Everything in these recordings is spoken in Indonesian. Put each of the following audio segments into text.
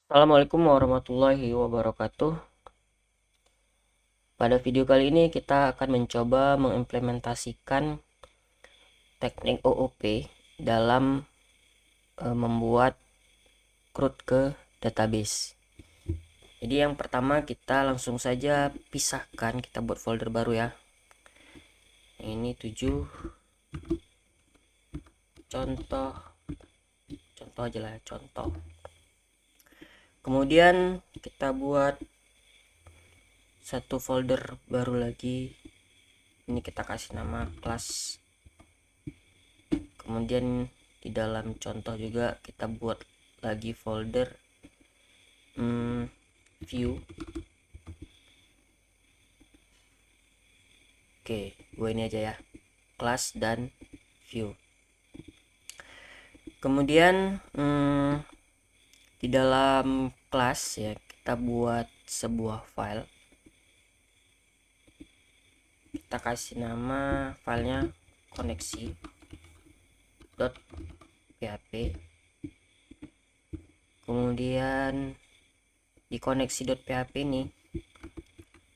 Assalamualaikum warahmatullahi wabarakatuh. Pada video kali ini kita akan mencoba mengimplementasikan teknik OOP dalam membuat CRUD ke database. Jadi yang pertama kita langsung saja pisahkan, kita buat folder baru ya. Ini 7 contoh aja lah, contoh. Kemudian kita buat satu folder baru lagi. Ini kita kasih nama kelas. Kemudian di dalam contoh juga kita buat lagi folder view. Oke, gue ini aja ya, kelas dan view. Kemudian di dalam kelas ya kita buat sebuah file. Kita kasih nama filenya koneksi.php. Kemudian di koneksi.php ini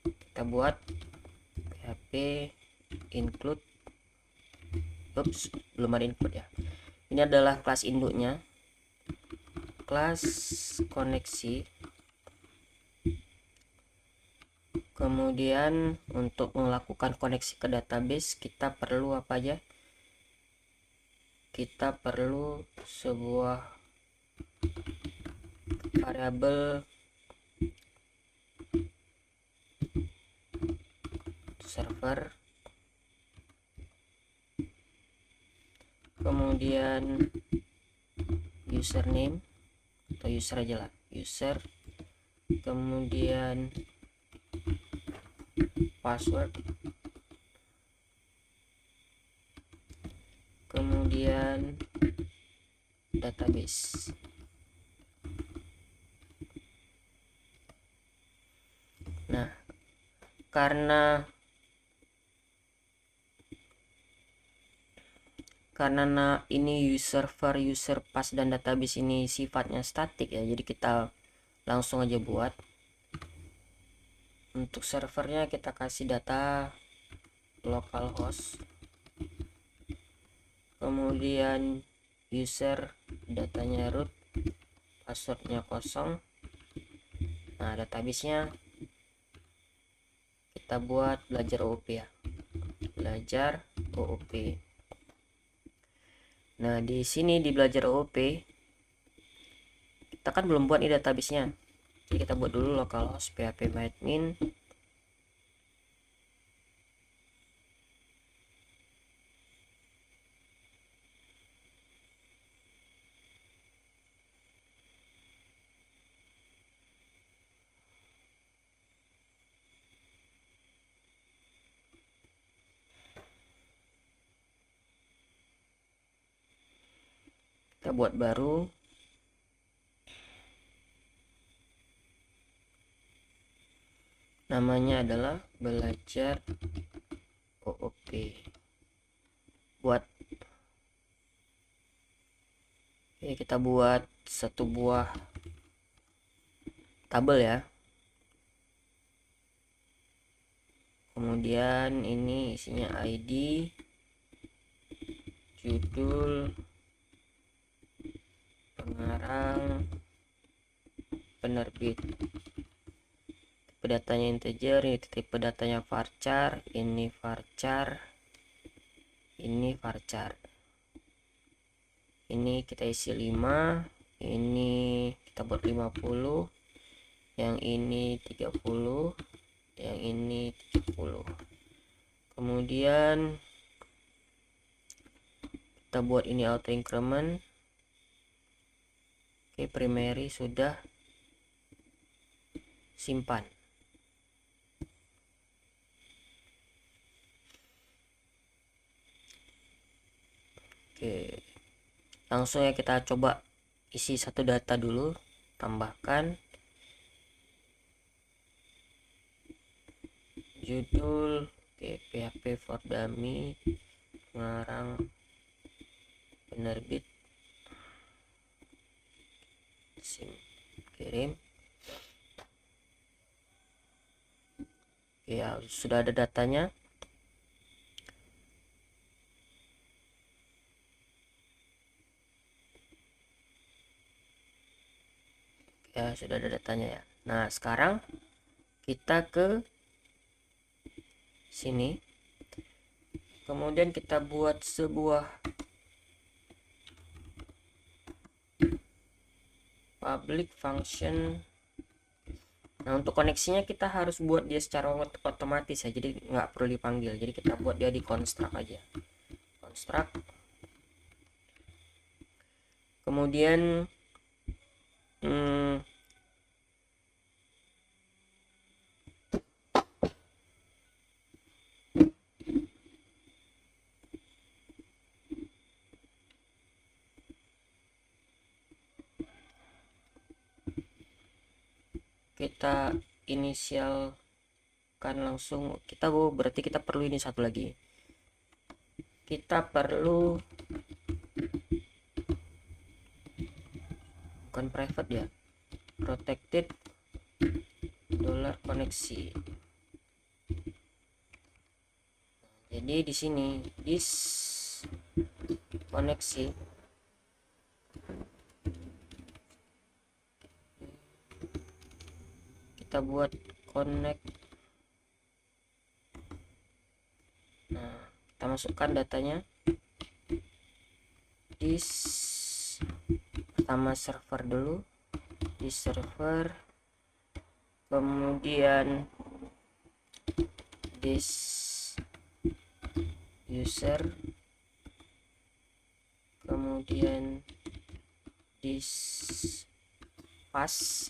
kita buat php include, belum ada include ya. Ini adalah kelas induknya, kelas koneksi. Kemudian untuk melakukan koneksi ke database kita perlu apa aja? Kita perlu sebuah variabel server, kemudian username atau user aja lah, user, kemudian password, kemudian database. Nah, karena ini user var, user pass dan database ini sifatnya statik ya, jadi kita langsung aja buat. Untuk servernya kita kasih data localhost, kemudian user datanya root, passwordnya kosong. Nah, databasenya kita buat belajar OOP ya, belajar OOP. Nah, di sini di belajar OOP kita kan belum buat nih databasenya, jadi kita buat dulu localhost php-admin. Kita buat baru, namanya adalah belajar OOP. Buat, oke, kita buat satu buah tabel ya. Kemudian ini isinya ID, judul, pengarang, penerbit. Tipe datanya integer, ini tipe datanya varchar, ini varchar, ini varchar. Ini kita isi 5, ini kita buat 50, yang ini 30, yang ini 30. Kemudian kita buat ini auto increment. Oke, primary sudah, simpan. Oke, langsung ya kita coba isi satu data dulu, tambahkan judul, oke, PHP for dummy, pengarang, penerbit, sim. Oke, kirim. Ya, sudah ada datanya. Ya, sudah ada datanya ya. Nah, sekarang kita ke sini. Kemudian kita buat sebuah public function. Nah, untuk koneksinya kita harus buat dia secara otomatis ya, jadi nggak perlu dipanggil. Jadi kita buat dia di construct aja. Construct. Kemudian kita inisialkan langsung. Berarti kita perlu ini satu lagi. Kita perlu, bukan private ya, protected dollar koneksi. Jadi di sini this koneksi kita buat connect. Nah, kita masukkan datanya. This pertama server dulu, di server, kemudian this user, kemudian this pass,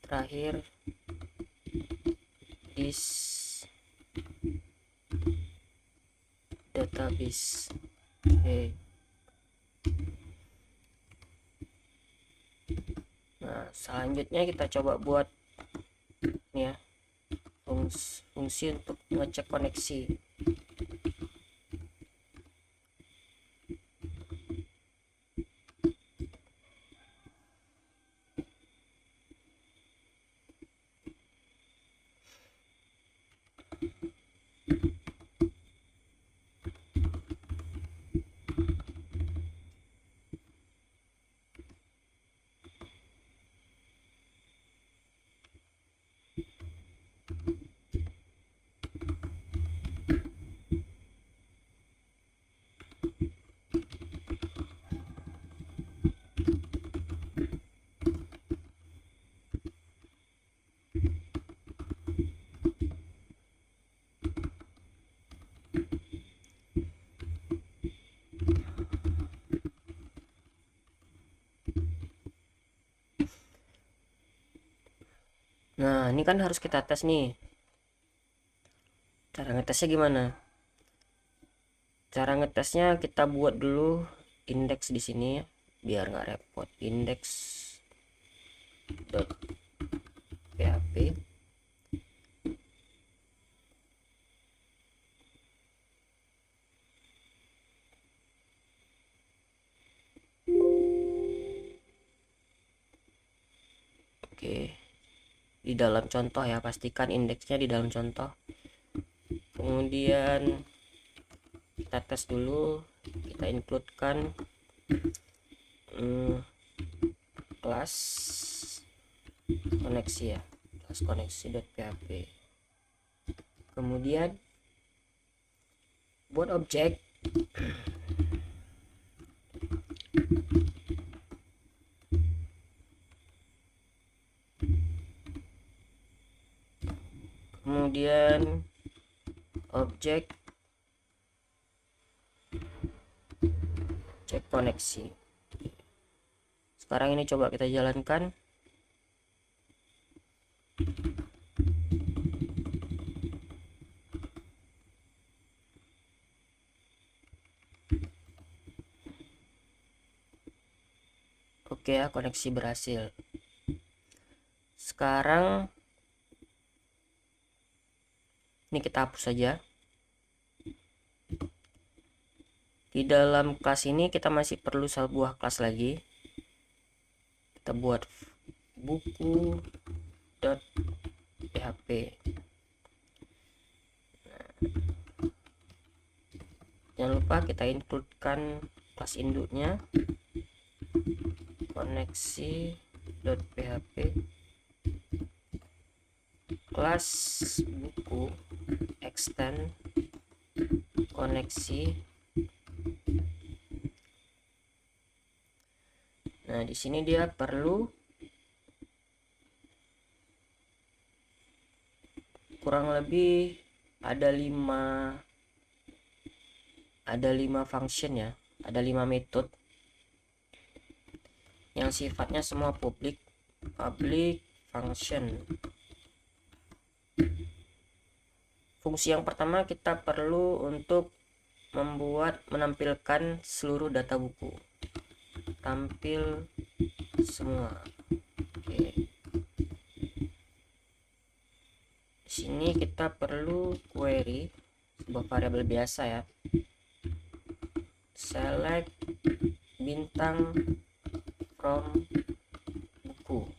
terakhir this database. Oke. Nah, selanjutnya kita coba buat ini ya, fungsi untuk ngecek koneksi. Nah, ini kan harus kita tes nih. Cara ngetesnya gimana? Cara ngetesnya kita buat dulu indeks di sini ya, biar nggak repot. Index .php. Oke. Di dalam contoh ya, pastikan indeksnya di dalam contoh. Kemudian kita tes dulu, kita includekan kelas koneksi ya, kelas koneksi.php. Kemudian buat objek, kemudian objek cek koneksi. Sekarang ini coba kita jalankan. Oke ya, koneksi berhasil. Sekarang ini kita hapus saja. Di dalam kelas ini kita masih perlu sebuah kelas lagi. kita buat buku dot php. Jangan lupa kita includekan kelas induknya koneksi.php kelas buku extend koneksi. Nah, di sini dia perlu kurang lebih ada 5 function ya, ada 5 metode yang sifatnya semua public function. Fungsi yang pertama kita perlu untuk menampilkan seluruh data buku, tampil semua. Oke. Di sini kita perlu query sebuah variabel biasa ya, select bintang from buku.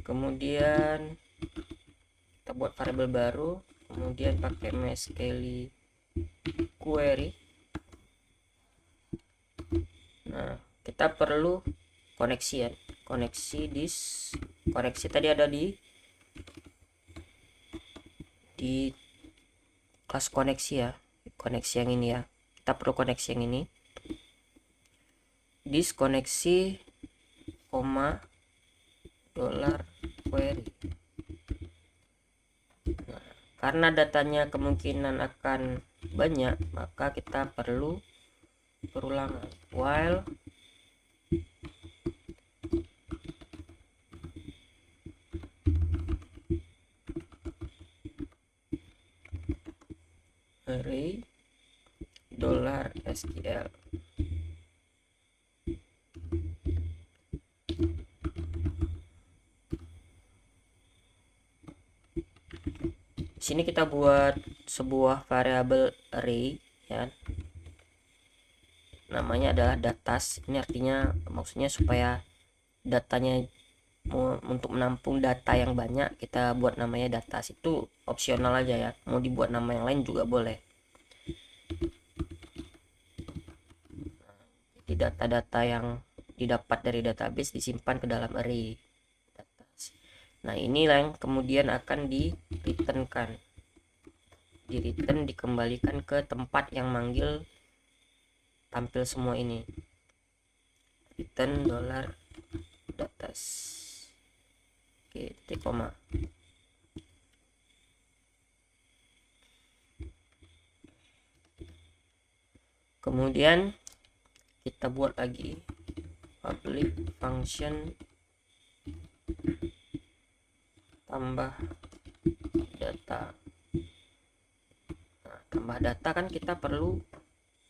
Kemudian kita buat variabel baru, kemudian pakai mysql query. Nah, kita perlu koneksi ya, koneksi tadi ada di kelas koneksi ya, koneksi yang ini ya, kita perlu koneksi yang ini, this koneksi koma $query. Nah, karena datanya kemungkinan akan banyak, maka kita perlu perulangan while array $SQL. Sini kita buat sebuah variabel array ya, namanya adalah datas. Ini artinya maksudnya supaya datanya untuk menampung data yang banyak, kita buat namanya datas. Itu opsional aja ya, mau dibuat nama yang lain juga boleh. Jadi data-data yang didapat dari database disimpan ke dalam array datas. Nah, inilah yang kemudian akan di-returnkan, dikembalikan ke tempat yang manggil tampil semua ini, return $datas. Oke, titik koma. Kemudian kita buat lagi public function tambah data. Nah, tambah data kan kita perlu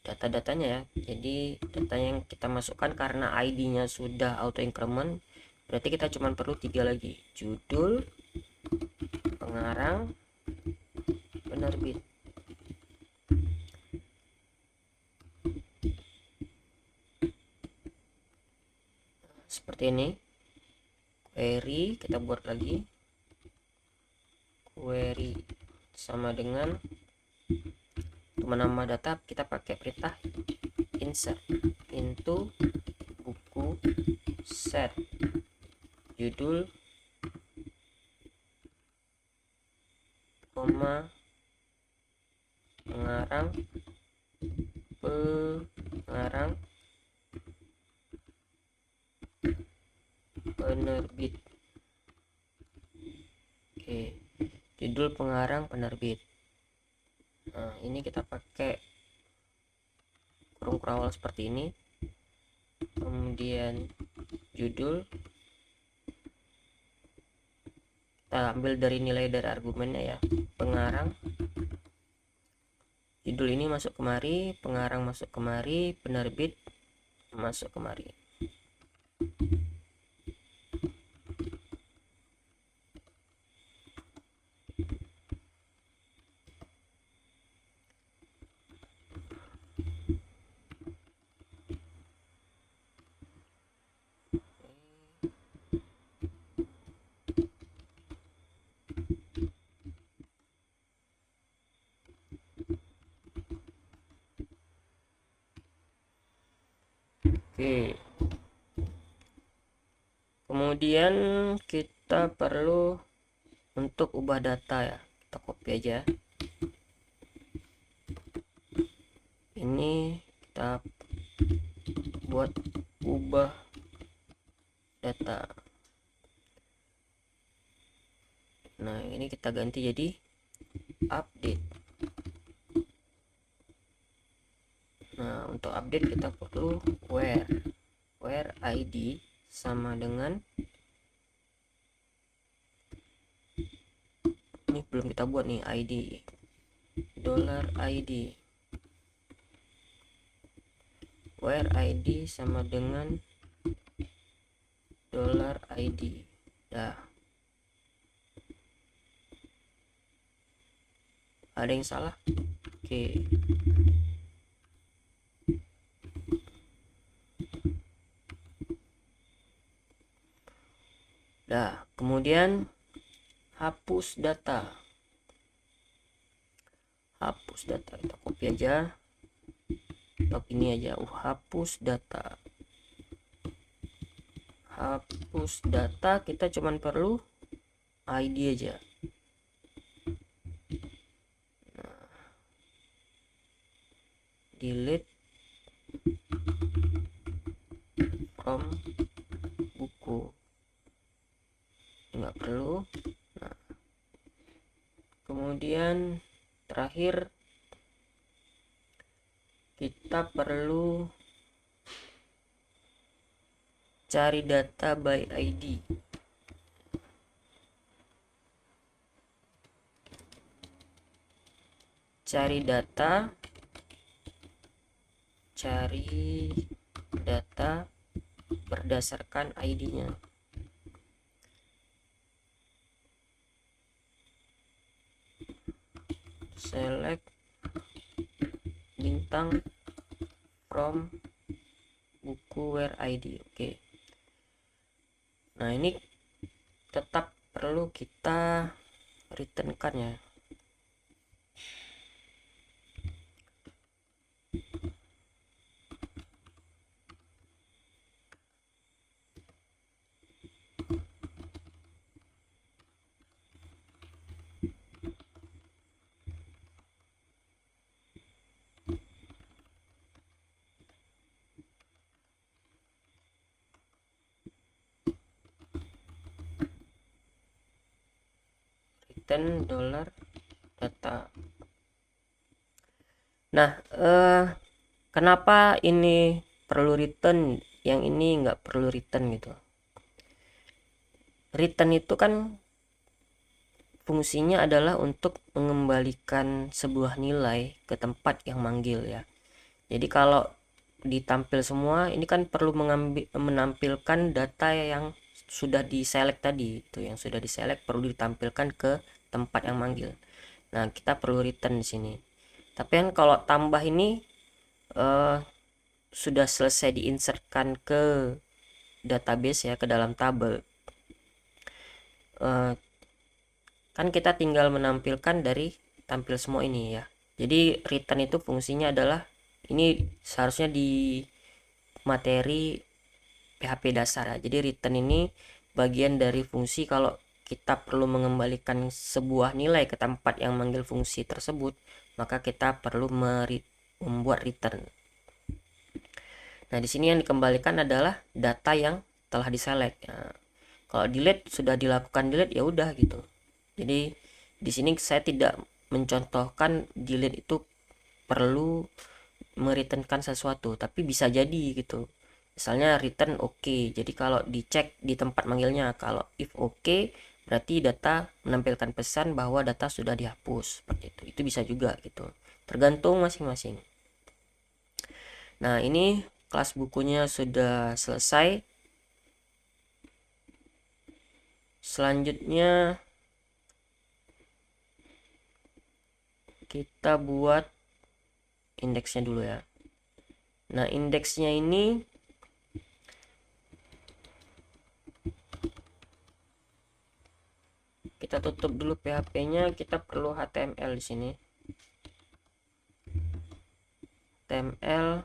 data-datanya ya. Jadi data yang kita masukkan karena ID-nya sudah auto increment, berarti kita cuma perlu 3 lagi, judul, pengarang, penerbit. Seperti ini. Query kita buat lagi, query sama dengan untuk menambah data kita pakai perintah insert into buku set judul koma pengarang penerbit. Oke, judul, pengarang, penerbit. Nah, ini kita pakai kurung krawal seperti ini. Kemudian judul kita ambil dari nilai dari argumennya ya, pengarang. Judul ini masuk kemari, pengarang masuk kemari, penerbit masuk kemari. Oke. Kemudian kita perlu untuk ubah data ya. Kita copy aja. Ini kita buat ubah data. Nah, ini kita ganti jadi update. Nah, untuk update kita perlu where id sama dengan, ini belum kita buat nih, id $id, where id sama dengan $id. Dah, ada yang salah? Oke. Dah, kemudian hapus data. Kita copy aja, ini aja, hapus data. Kita cuman perlu id aja. Nah, delete from buku, nggak perlu. Nah, kemudian terakhir kita perlu cari data by id. Cari data berdasarkan id-nya. Select bintang from buku where id. Oke. Nah, ini tetap perlu kita returnkan ya. Return $data. Nah, kenapa ini perlu return, yang ini nggak perlu return gitu? Return itu kan fungsinya adalah untuk mengembalikan sebuah nilai ke tempat yang manggil ya. Jadi kalau ditampil semua, ini kan perlu menampilkan data yang sudah diselect tadi, itu yang sudah diselect perlu ditampilkan ke tempat yang manggil. Nah, kita perlu return di sini. Tapi kan kalau tambah ini sudah selesai diinsertkan ke database ya, ke dalam tabel. Kan kita tinggal menampilkan dari tampil semua ini ya. Jadi return itu fungsinya adalah, ini seharusnya di materi PHP dasar ya. Jadi return ini bagian dari fungsi kalau kita perlu mengembalikan sebuah nilai ke tempat yang manggil fungsi tersebut, maka kita perlu membuat return. Nah, di sini yang dikembalikan adalah data yang telah diselect. Nah, kalau delete sudah dilakukan delete ya udah gitu. Jadi di sini saya tidak mencontohkan delete itu perlu mereturnkan sesuatu, tapi bisa jadi gitu. Misalnya return oke. Jadi kalau dicek di tempat manggilnya, kalau if oke, berarti data menampilkan pesan bahwa data sudah dihapus, seperti itu. Itu bisa juga gitu. Tergantung masing-masing. Nah, ini kelas bukunya sudah selesai. Selanjutnya kita buat indeksnya dulu ya. Nah, indeksnya ini kita tutup dulu PHP-nya, kita perlu HTML di sini. HTML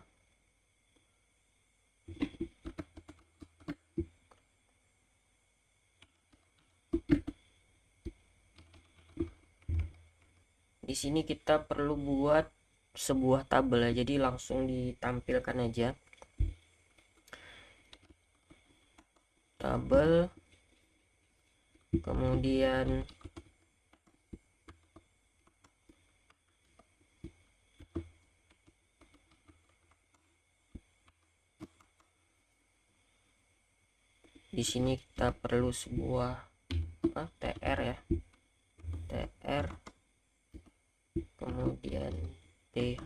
sini kita perlu buat sebuah tabel ya, jadi langsung ditampilkan aja tabel, kemudian di sini kita perlu sebuah tr ya, tr, kemudian th.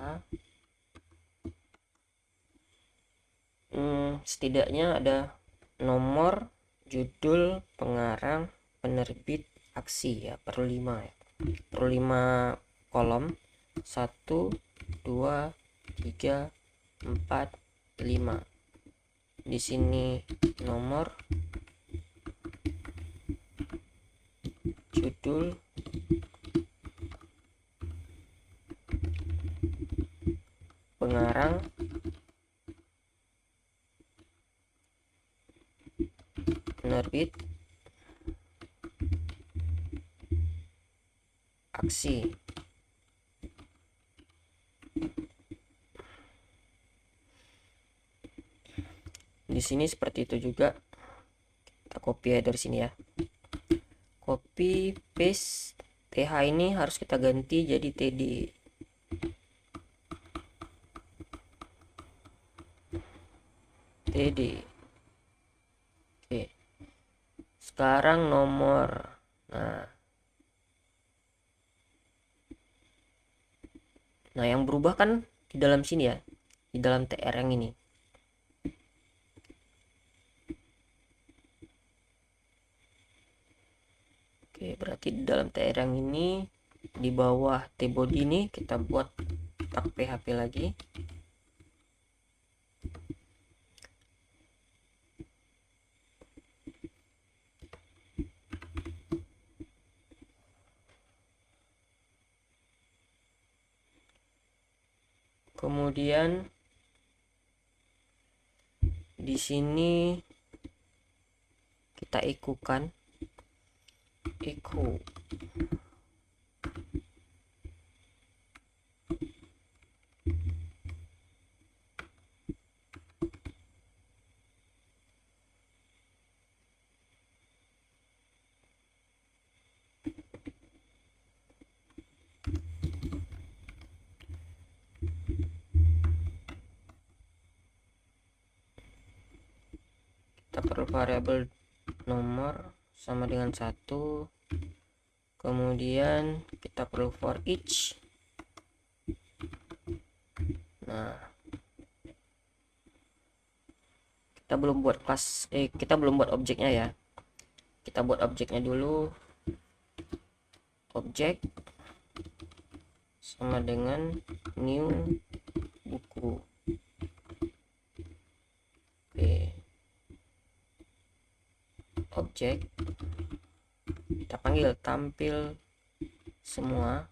Setidaknya ada nomor, judul, pengarang, penerbit, aksi ya, perlu 5 ya, perlu 5 kolom, 1 2 3 4 5. Di sini nomor, judul, pengarang, penerbit, aksi. Di sini seperti itu juga, kita copy ya dari sini ya, copy paste. th ini harus kita ganti jadi td. Oke, sekarang nomor. Nah yang berubah kan di dalam sini ya, di dalam tr yang ini. Oke, berarti di dalam tr yang ini, di bawah tbody ini kita buat tag php lagi. Kemudian di sini kita ikukan echo. Kita perlu variabel nomor sama dengan 1. Kemudian kita perlu for each. Nah, kita belum buat kelas, kita belum buat objeknya ya. Kita buat objeknya dulu. Objek sama dengan new buku. Oke. Objek kita panggil tampil semua.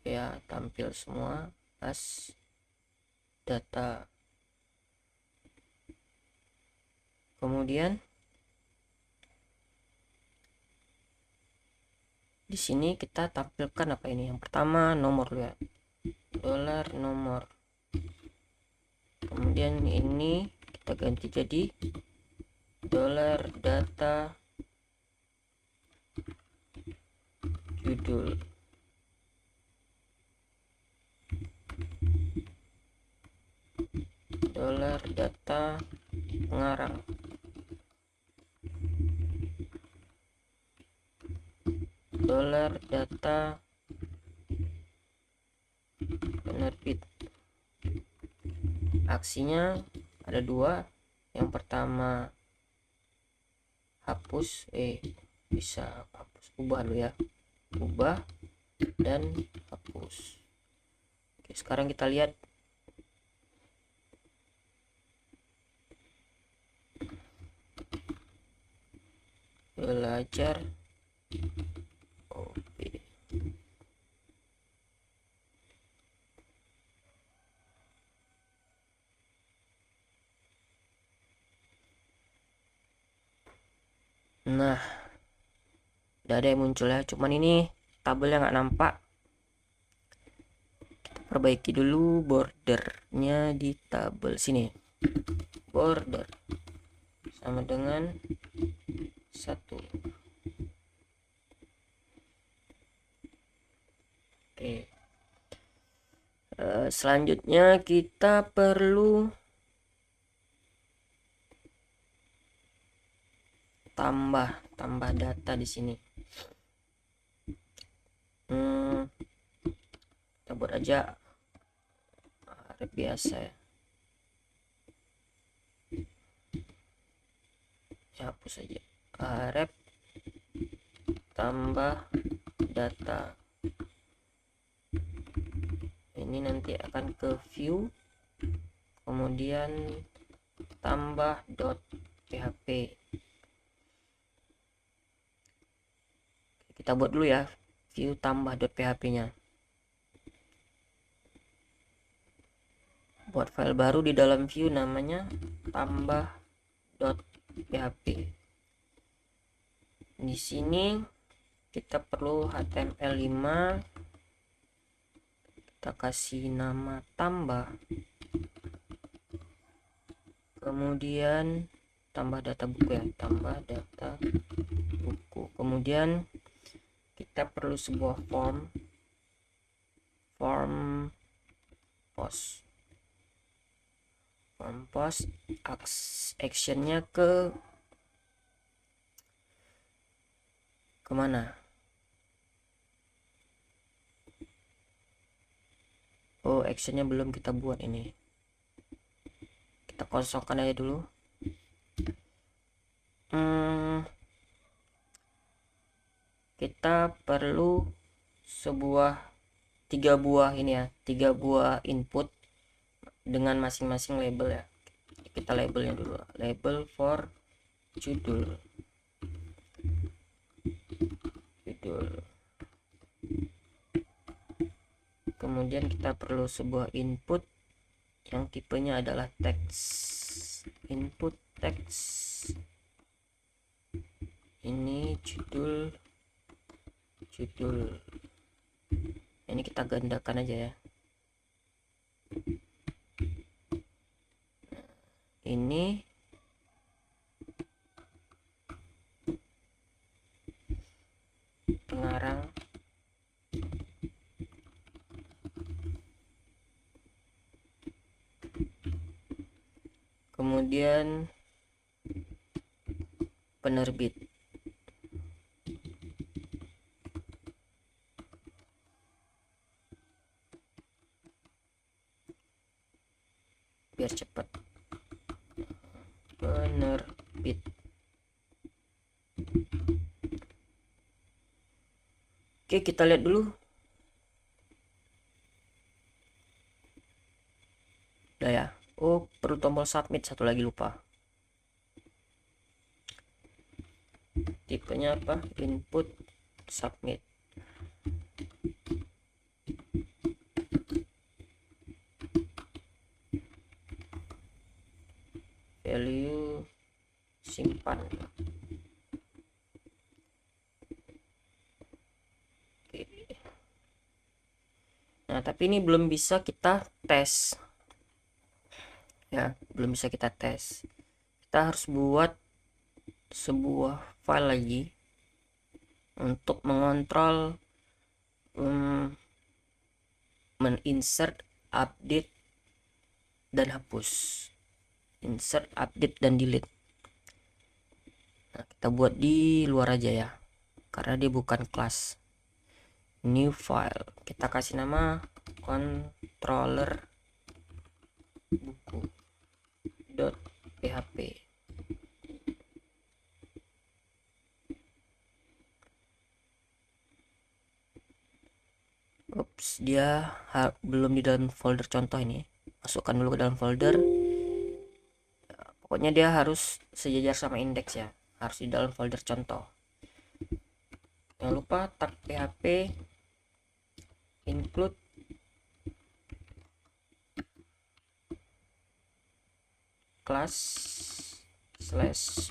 Ya, tampil semua as data. Kemudian di sini kita tampilkan apa ini? Yang pertama nomor ya, dolar nomor. Kemudian ini kita ganti jadi dolar data judul. Dolar data pengarang. Dolar data penerbit. Aksinya ada 2. Yang pertama hapus, bisa hapus, ubah dulu ya, ubah dan hapus. Oke, sekarang kita lihat belajar OP. Nah, udah ada yang muncul ya, cuman ini tabelnya nggak nampak. Kita perbaiki dulu bordernya di tabel sini. Border sama dengan 1. Oke. Selanjutnya kita perlu tambah data di sini. Kita buat aja array biasa ya. Hapus aja array tambah data. Ini nanti akan ke view, kemudian tambah .php. Kita buat dulu ya view tambah .php nya. Buat file baru di dalam view namanya tambah.php. Di sini kita perlu HTML5, kita kasih nama tambah, kemudian tambah data buku ya, tambah data buku. Kemudian kita perlu sebuah form post. Form post actionnya kemana? Oh, actionnya belum kita buat ini. Kita kosongkan aja dulu. Kita perlu tiga buah ini ya, 3 buah input dengan masing-masing label ya. Kita labelnya dulu. Label for judul. Kemudian kita perlu sebuah input yang tipenya adalah teks. Input teks. Ini judul. Ini kita gandakan aja ya. Ini pengarang. Kemudian penerbit. Biar cepat. Penerbit. Oke, kita lihat dulu. Udah ya. Oh, perlu tombol submit, satu lagi lupa. Tipenya apa? Input submit. Value simpan. Oke. Nah, tapi ini belum bisa kita tes. Ya, belum bisa kita tes. Kita harus buat sebuah file lagi untuk mengontrol meninsert, update, dan hapus. Insert, update, dan delete. Nah, kita buat di luar aja ya, karena dia bukan kelas. New file, kita kasih nama controller buku .php. Ups, dia belum di dalam folder contoh ini. Masukkan dulu ke dalam folder. Pokoknya dia harus sejajar sama indeks ya, harus di dalam folder contoh. Jangan lupa tag php include class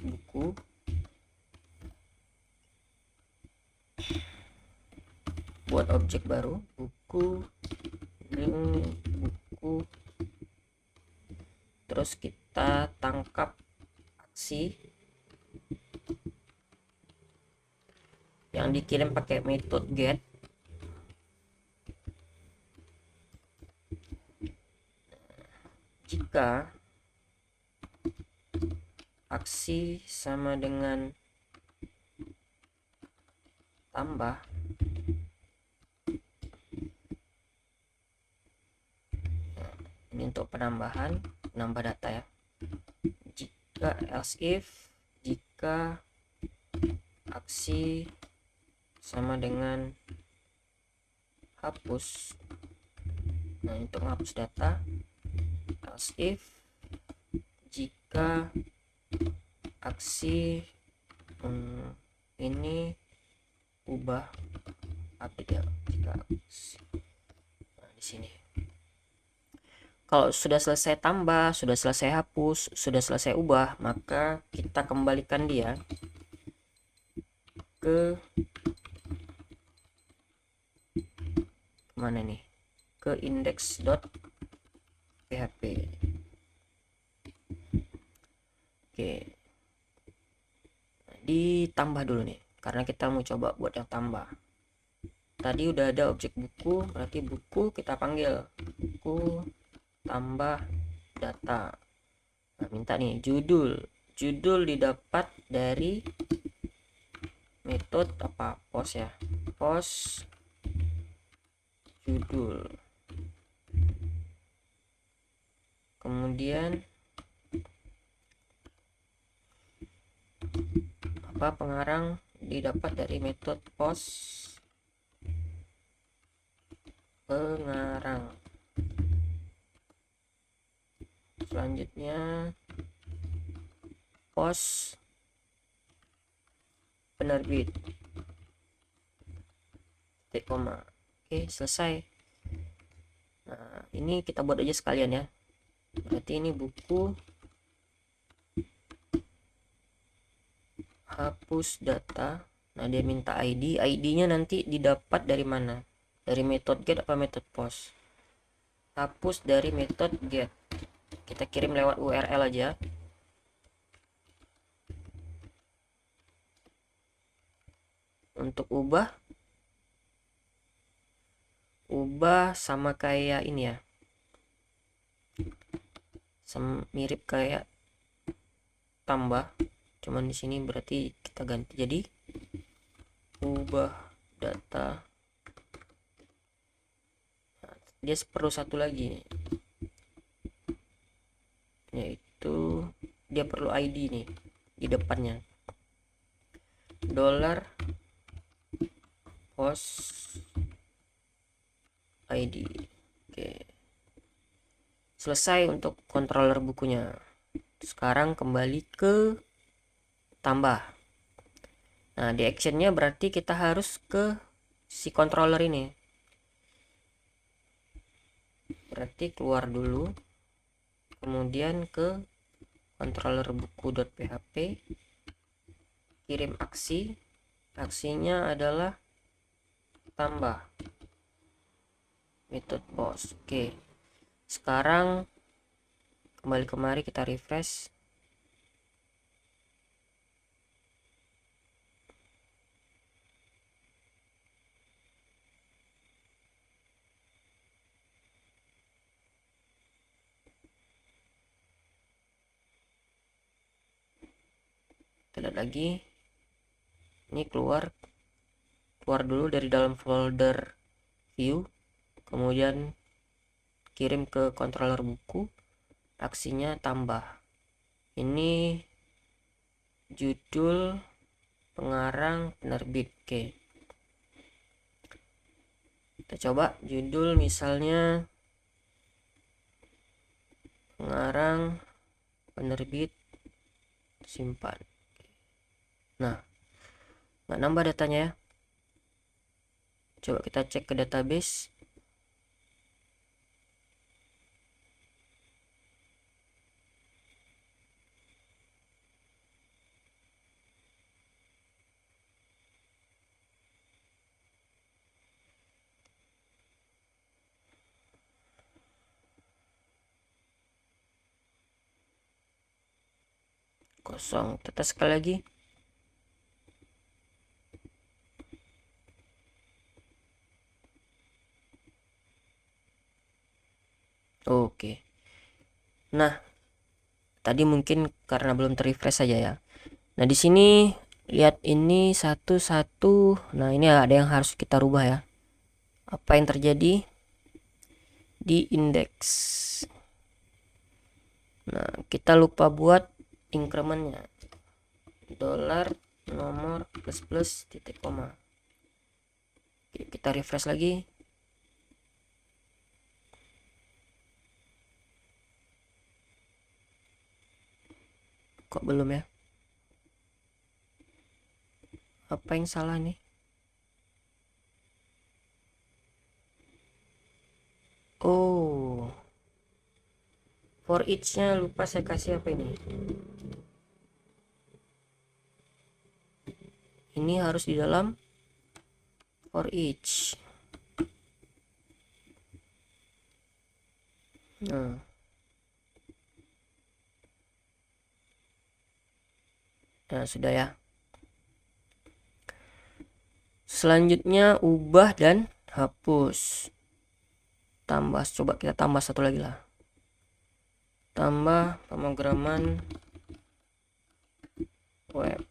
/buku buat objek baru, buku, new buku, terus kita tangkap aksi yang dikirim pakai metode get. Jika aksi sama dengan tambah, ini untuk penambahan, nambah data ya. Jika else if, jika aksi sama dengan hapus, nah untuk menghapus data, else if jika aksi ini ubah update ya. Jika aksi, nah di sini kalau sudah selesai tambah, sudah selesai hapus, sudah selesai ubah, maka kita kembalikan dia ke mana nih, ke index.php. Oke, ditambah dulu nih karena kita mau coba buat yang tambah. Tadi udah ada objek buku, berarti buku kita panggil buku tambah data. Nah, minta nih judul didapat dari metode apa, post ya, post judul. Kemudian apa, pengarang didapat dari metode post pengarang. Selanjutnya post penerbit, titik koma. Oke, selesai. Nah, ini kita buat aja sekalian ya. Berarti ini buku hapus data. Nah, dia minta ID. ID-nya nanti didapat dari mana? Dari metode get apa metode post? Hapus dari metode get. Kita kirim lewat URL aja. Untuk ubah sama kayak ini ya, mirip kayak tambah, cuman di sini berarti kita ganti jadi ubah data. Nah, dia perlu satu lagi nih, yaitu dia perlu ID nih di depannya, $post ID. Oke, selesai untuk controller bukunya. Sekarang kembali ke tambah. Nah, di actionnya berarti kita harus ke si controller ini. Berarti keluar dulu, kemudian ke controller buku.php, kirim aksi. Aksinya adalah tambah method post. Oke, sekarang kembali kemari, kita refresh. Kita lihat lagi, ini keluar dulu dari dalam folder view, kemudian kirim ke controller buku, aksinya tambah. Ini judul, pengarang, penerbit. Oke, kita coba judul misalnya pengarang, penerbit, simpan. Nah, nggak nambah datanya ya. Coba kita cek ke database. kosong. Kita sekali lagi. Oke. Nah, tadi mungkin karena belum terrefresh saja ya. Nah, di sini lihat ini satu-satu. Nah, ini ada yang harus kita rubah ya. Apa yang terjadi di indeks? Nah, kita lupa buat incrementnya. Dolar nomor plus titik koma. Oke, kita refresh lagi. Kok belum ya? Apa yang salah nih? Oh, for each-nya lupa saya kasih apa ini. Ini harus di dalam for each. Nah, sudah ya. Selanjutnya ubah dan hapus. Tambah, coba kita tambah satu lagi lah. Tambah pemrograman web.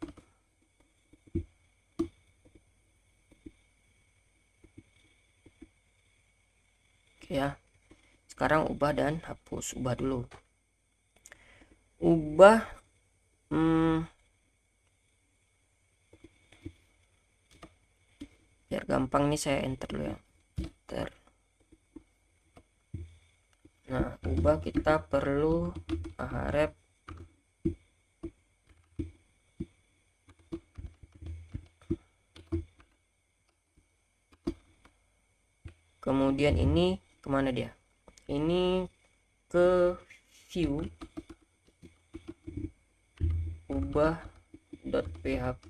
Oke ya. Sekarang ubah dan hapus. Ubah dulu. Ubah biar gampang nih saya enter dulu ya. Enter. Nah, ubah kita perlu ahref kemudian ini kemana dia? Ini ke view ubah.php.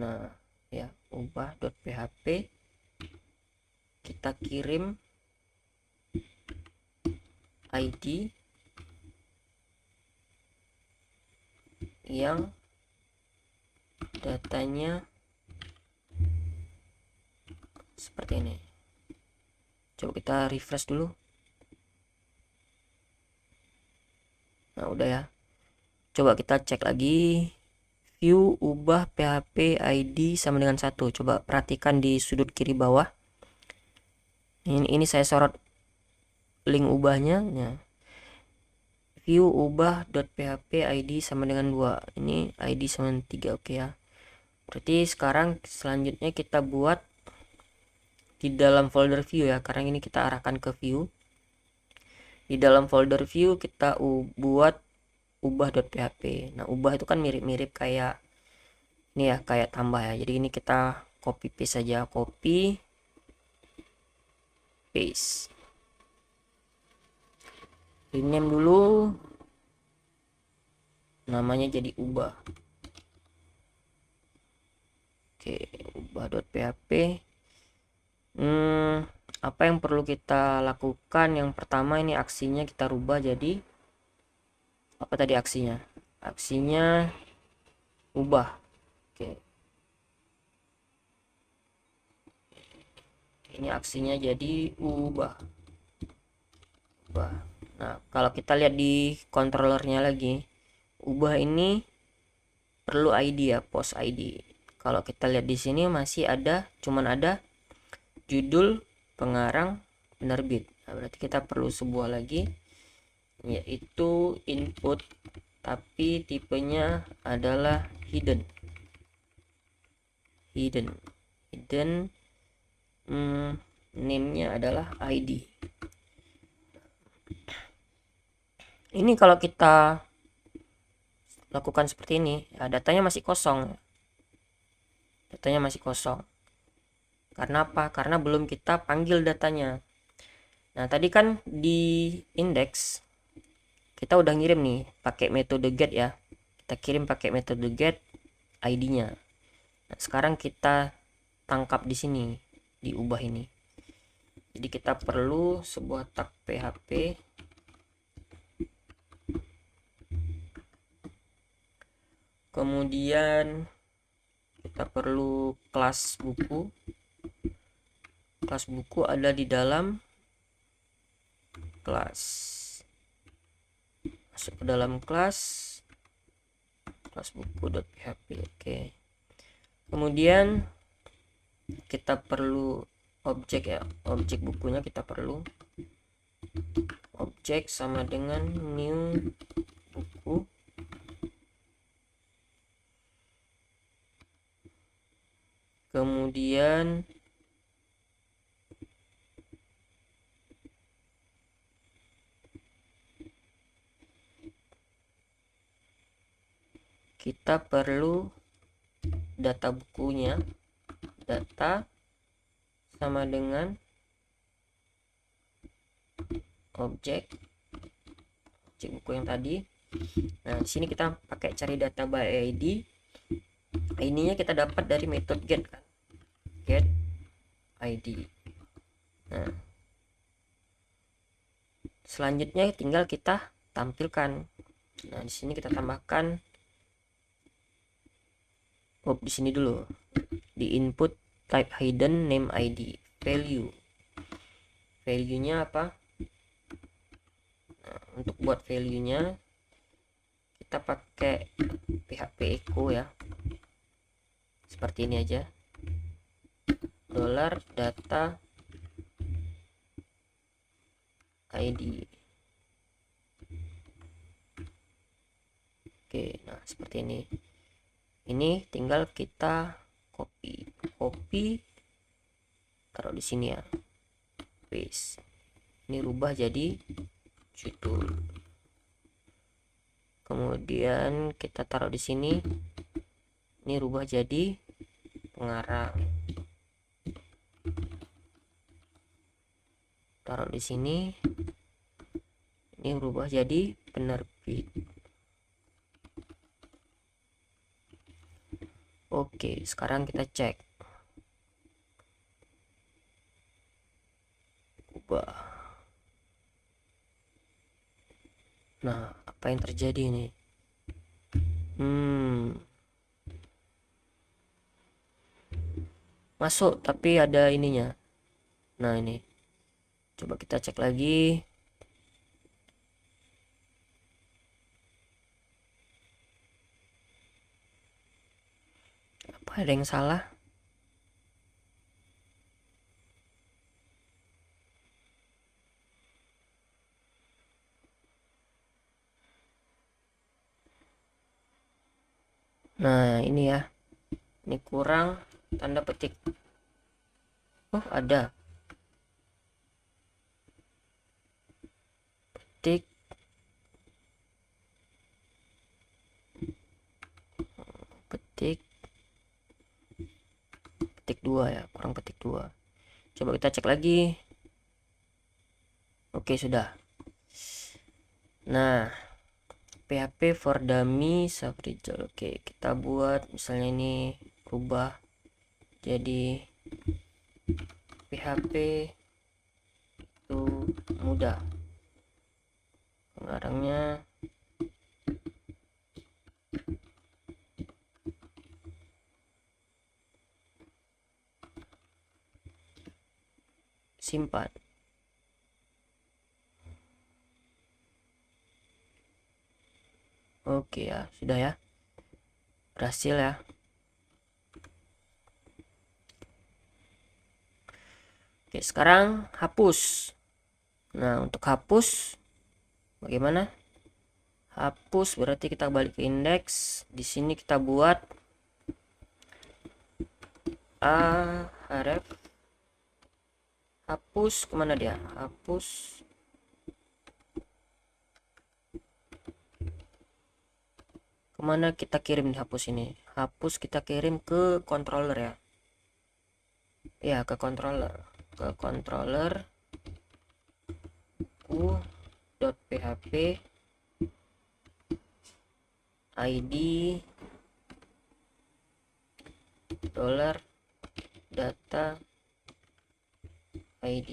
Nah ya, ubah.php kita kirim ID yang datanya seperti ini. Coba kita refresh dulu. Nah, udah ya. Coba kita cek lagi. View ubah PHP ID sama dengan 1. Coba perhatikan di sudut kiri bawah. Ini saya sorot link ubahnya. Nah, view ubah.php ID sama dengan 2. Ini ID sama dengan 3. Oke ya. Berarti sekarang selanjutnya kita buat di dalam folder view ya, karena ini kita arahkan ke view. Di dalam folder view kita buat ubah.php. Nah, ubah itu kan mirip-mirip kayak ini ya, kayak tambah ya. Jadi ini kita copy paste saja, copy paste. Rename dulu, namanya jadi ubah. Oke, ubah.php. Apa yang perlu kita lakukan? Yang pertama, ini aksinya kita rubah jadi apa tadi aksinya? Aksinya ubah. Oke, ini aksinya jadi ubah. Nah, kalau kita lihat di controllernya lagi, ubah ini perlu ID ya, post ID. Kalau kita lihat di sini masih ada, cuman ada judul, pengarang, penerbit. Nah, berarti kita perlu sebuah lagi, yaitu input, tapi tipenya adalah hidden. Name-nya adalah ID. Ini kalau kita lakukan seperti ini ya, datanya masih kosong. Karena apa? Karena belum kita panggil datanya. Nah, tadi kan di index kita udah ngirim nih pakai metode get ya. Kita kirim pakai metode get ID-nya. Nah, sekarang kita tangkap di sini, di ubah ini. Jadi kita perlu sebuah tag PHP Kemudian kita perlu kelas buku. Kelas buku ada di dalam kelas. Masuk ke dalam kelas buku.php. Oke. Kemudian kita perlu objek ya, objek bukunya kita perlu objek sama dengan new buku. Kemudian kita perlu data bukunya, data sama dengan objek buku yang tadi. Nah, di sini kita pakai cari data by ID. ID-nya kita dapat dari metode get kan. Get ID. Nah, selanjutnya tinggal kita tampilkan. Nah, di sini kita tambahkan di sini dulu. Di input type hidden name ID value. Value-nya apa? Nah, untuk buat value-nya kita pakai PHP echo ya. Seperti ini aja. $data ID. Oke, nah seperti ini. Ini tinggal kita copy taruh di sini ya. Paste. Ini rubah jadi judul. Kemudian kita taruh di sini. Ini rubah jadi pengarang. Taruh di sini. Ini berubah jadi penerbit. Oke, sekarang kita cek. Ubah. Nah, apa yang terjadi ini? Masuk, tapi ada ininya. Nah, ini. Coba kita cek lagi. Apa ada yang salah? Nah, ini ya. Ini kurang tanda petik. Oh, ada. Petik. Petik 2 ya, kurang petik 2. Coba kita cek lagi. Oke, sudah. Nah, PHP for dummy subresult. Oke, kita buat misalnya ini rubah jadi PHP itu mudah. Pengarangnya simpan. Oke ya, sudah ya. Berhasil ya. Oke, sekarang hapus. Nah, untuk hapus bagaimana? Hapus berarti kita balik ke indeks. Di sini kita buat href hapus. Kemana dia? Hapus. Kemana kita kirim hapus ini? Hapus kita kirim ke controller ya. Ya, ke controller. Ke controller .php id $data id.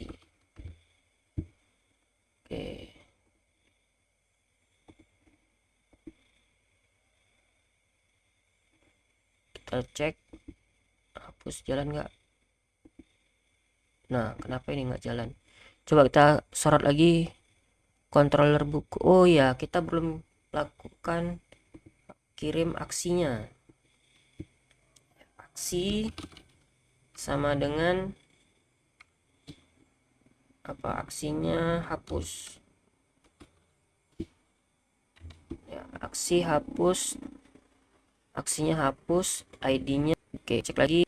Oke. kita cek hapus jalan nggak. Nah, kenapa ini nggak jalan? Coba kita sorot lagi controller buku. Oh ya, kita belum lakukan kirim aksinya. Aksi sama dengan apa? Aksinya hapus. Ya, aksi hapus. Aksinya hapus, ID-nya. Oke, cek lagi.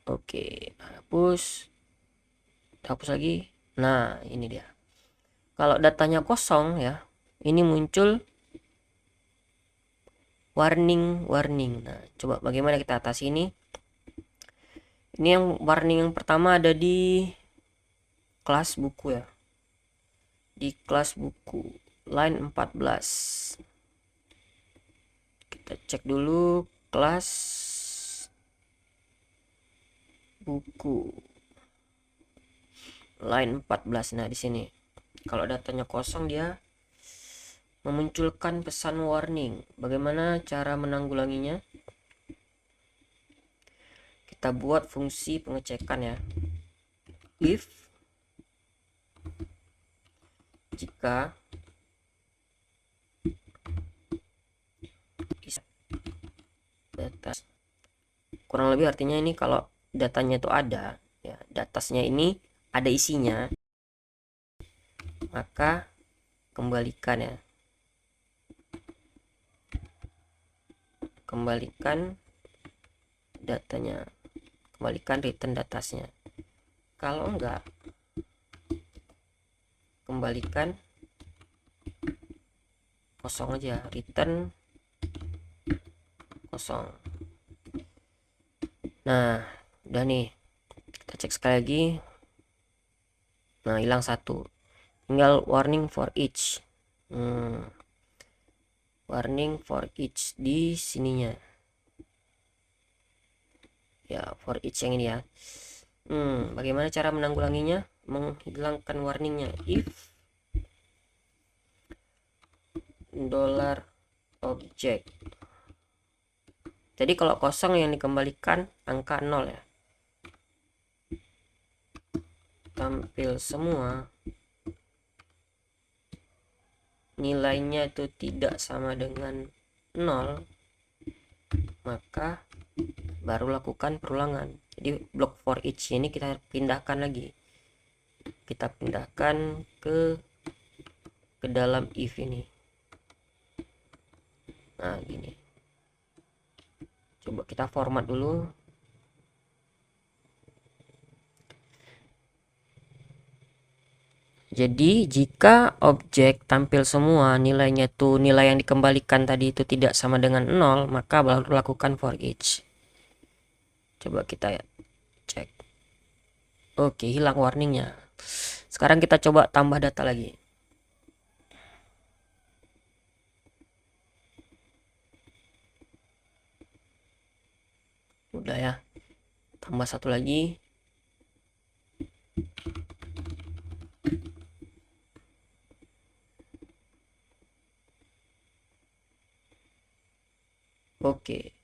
Oke, hapus lagi. Nah, ini dia. Kalau datanya kosong ya, ini muncul warning. Nah, coba bagaimana kita atasi ini. Ini yang warning yang pertama ada di kelas buku ya, di kelas buku line 14. Kita cek dulu kelas buku line 14. Nah, di sini kalau datanya kosong dia memunculkan pesan warning. Bagaimana cara menanggulanginya? Kita buat fungsi pengecekan ya. If jika data, kurang lebih artinya ini kalau datanya itu ada ya, datasnya ini ada isinya, maka kembalikan ya, kembalikan datanya, kembalikan return datasnya. Kalau enggak, kembalikan kosong aja, return kosong. Nah, udah nih, kita cek sekali lagi. Nah, hilang satu, tinggal warning for each. Warning for each di sininya ya, for each yang ini ya. Bagaimana cara menanggulanginya, menghilangkan warningnya? If $object, jadi kalau kosong yang dikembalikan angka 0 ya. Tampil semua nilainya itu tidak sama dengan 0, maka baru lakukan perulangan. Jadi block for each ini kita pindahkan lagi, kita pindahkan ke dalam if ini. Nah, gini, coba kita format dulu. Jadi jika objek tampil semua nilainya tuh, nilai yang dikembalikan tadi itu tidak sama dengan 0, maka baru lakukan for each. Coba kita cek. Oke, hilang warningnya. Sekarang kita coba tambah data lagi. Udah ya, tambah satu lagi. Oke,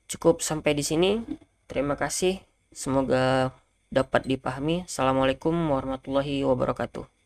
cukup sampai di sini. Terima kasih, semoga dapat dipahami. Assalamualaikum warahmatullahi wabarakatuh.